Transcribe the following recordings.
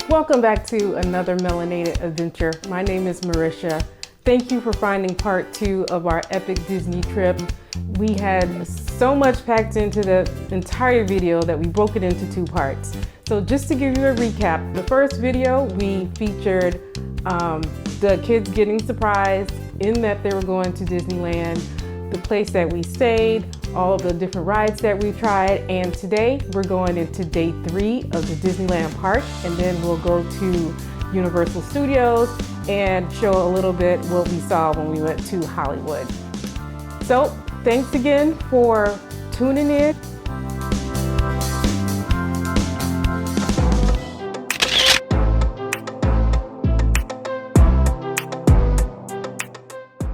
Welcome back to Another Melanated Adventure. My name is Marisha. Thank you for finding part 2 of our epic Disney trip. We had so much packed into the entire video that we broke it into 2 parts. So just to give you a recap, the first video we featured the kids getting surprised in that they were going to Disneyland, the place that we stayed, all of the different rides that we tried, and today we're going into day 3 of the Disneyland park, and then we'll go to Universal Studios and show a little bit what we saw when we went to Hollywood. So thanks again for tuning in.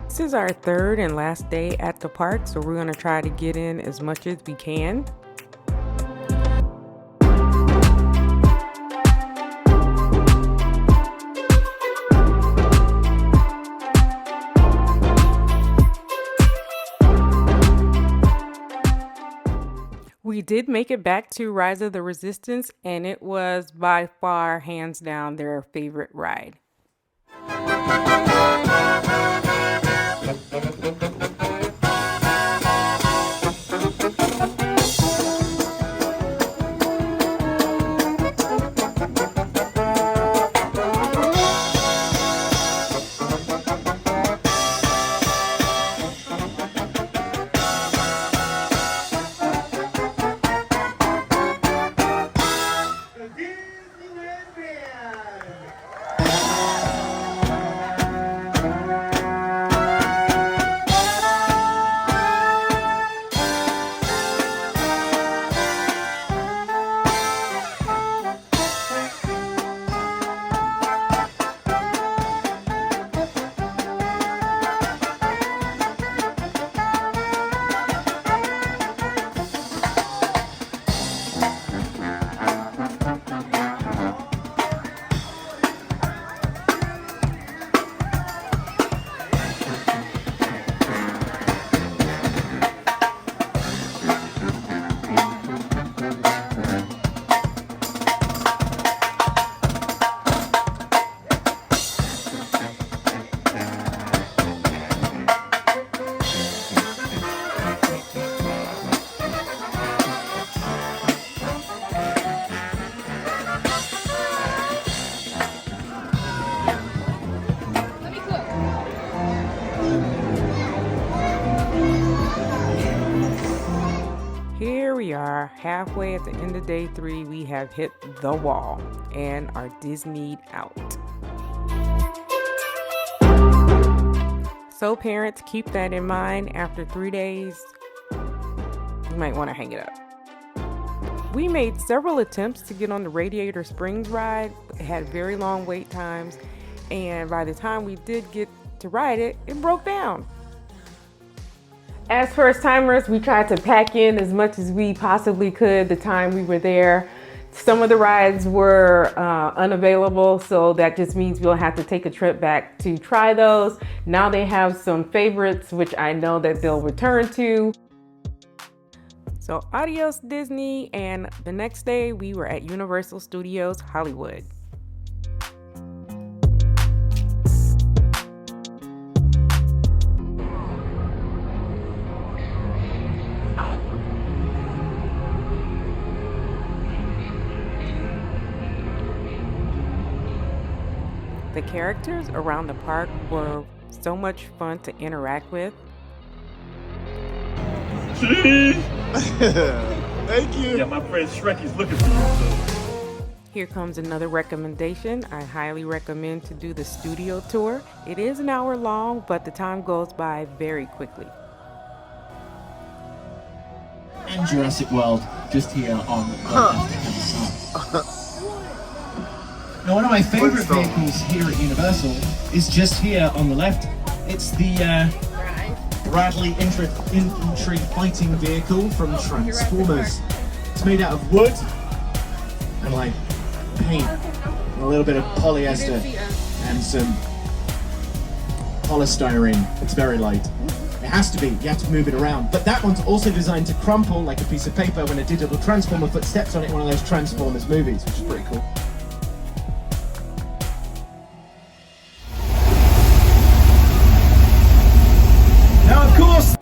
This is our 3rd and last day at the park, so we're going to try to get in as much as we can. We did make it back to Rise of the Resistance, and it was by far, hands down, their favorite ride. Here we are, halfway at the end of day 3. We have hit the wall and are Disneyed out. So parents, keep that in mind. After 3 days, you might want to hang it up. We made several attempts to get on the Radiator Springs ride. It had very long wait times, and by the time we did get to ride it, it broke down. As first timers, we tried to pack in as much as we possibly could the time we were there. Some of the rides were unavailable, so that just means we'll have to take a trip back to try those. Now they have some favorites, which I know that they'll return to. So adios Disney, and the next day we were at Universal Studios Hollywood. The characters around the park were so much fun to interact with. Cheese! Thank you. Yeah, my friend Shrek is looking for you. So. Here comes another recommendation. I highly recommend to do the studio tour. It is an hour long, but the time goes by very quickly. And Jurassic World, just here on the left-hand side. Now, one of my favourite vehicles here at Universal is just here on the left. It's the Bradley Infantry Fighting Vehicle from Transformers. It's made out of wood and like paint, and a little bit of polyester and some polystyrene. It's very light. It has to be. You have to move it around. But that one's also designed to crumple like a piece of paper when a digital transformer puts steps on it in one of those Transformers movies, which is pretty cool. Now, of course,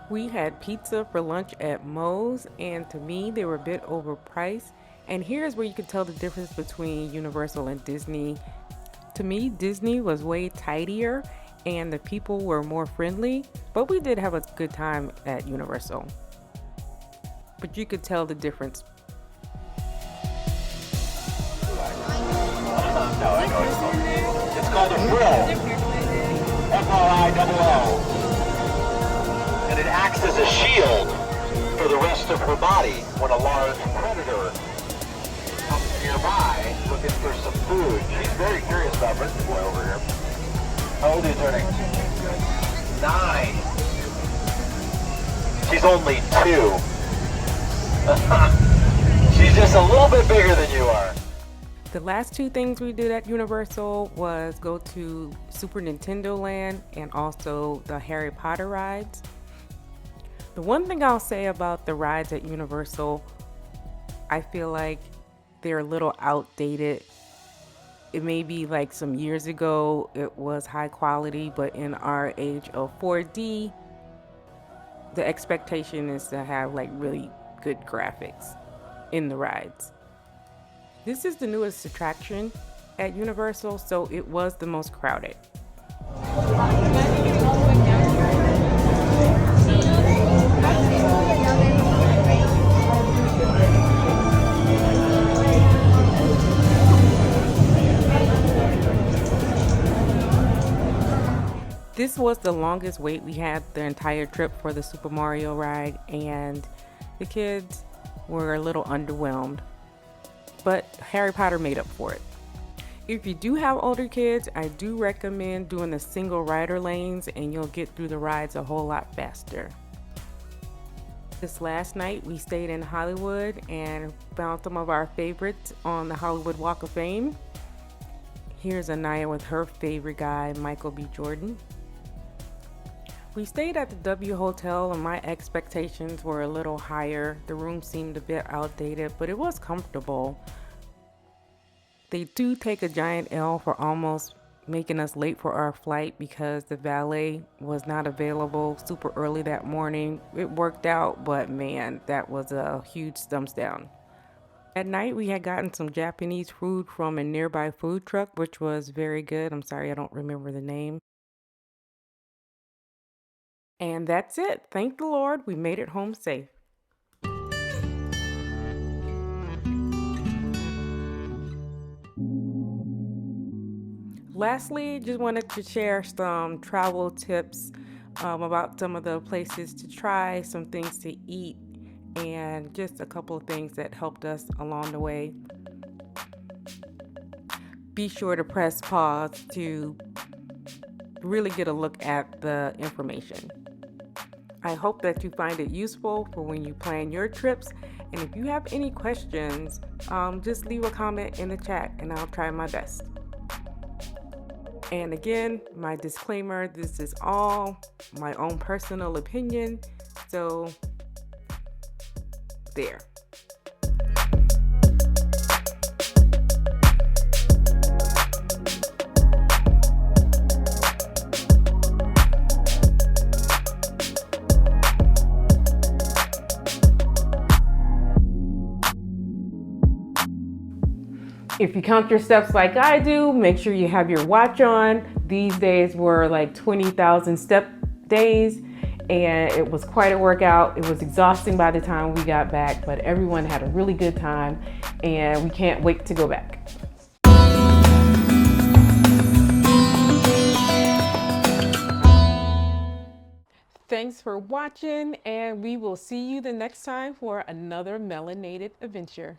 We had pizza for lunch at Moe's, and to me, they were a bit overpriced. And here's where you can tell the difference between Universal and Disney. To me, Disney was way tidier and the people were more friendly, but we did have a good time at Universal. But you could tell the difference. No, I know it's called. It's called a frill. F-R-I-L-L. And it acts as a shield for the rest of her body when a large predator comes nearby looking for some food. She's very curious about Prince Boy over here. How old are you turning? 9. She's only 2. She's just a little bit bigger than you are. The last 2 things we did at Universal was go to Super Nintendo Land and also the Harry Potter rides. The one thing I'll say about the rides at Universal, I feel like they're a little outdated. It may be like some years ago it was high quality, but in our age of 4D, the expectation is to have like really good graphics in the rides. This is the newest attraction at Universal, so it was the most crowded. This was the longest wait we had the entire trip for the Super Mario ride, and the kids were a little underwhelmed, but Harry Potter made up for it. If you do have older kids, I do recommend doing the single rider lanes and you'll get through the rides a whole lot faster. This last night we stayed in Hollywood and found some of our favorites on the Hollywood Walk of Fame. Here's Anaya with her favorite guy, Michael B. Jordan. We stayed at the W Hotel and my expectations were a little higher. The room seemed a bit outdated, but it was comfortable. They do take a giant L for almost making us late for our flight because the valet was not available super early that morning. It worked out, but man, that was a huge thumbs down. At night, we had gotten some Japanese food from a nearby food truck, which was very good. I'm sorry, I don't remember the name. And that's it. Thank the Lord, we made it home safe. Lastly, just wanted to share some travel tips about some of the places to try, some things to eat, and just a couple of things that helped us along the way. Be sure to press pause to really get a look at the information. I hope that you find it useful for when you plan your trips. And if you have any questions, just leave a comment in the chat and I'll try my best. And again, my disclaimer, this is all my own personal opinion. So there. If you count your steps like I do, make sure you have your watch on. These days were like 20,000 step days, and it was quite a workout. It was exhausting by the time we got back, but everyone had a really good time, and we can't wait to go back. Thanks for watching, and we will see you the next time for another melanated adventure.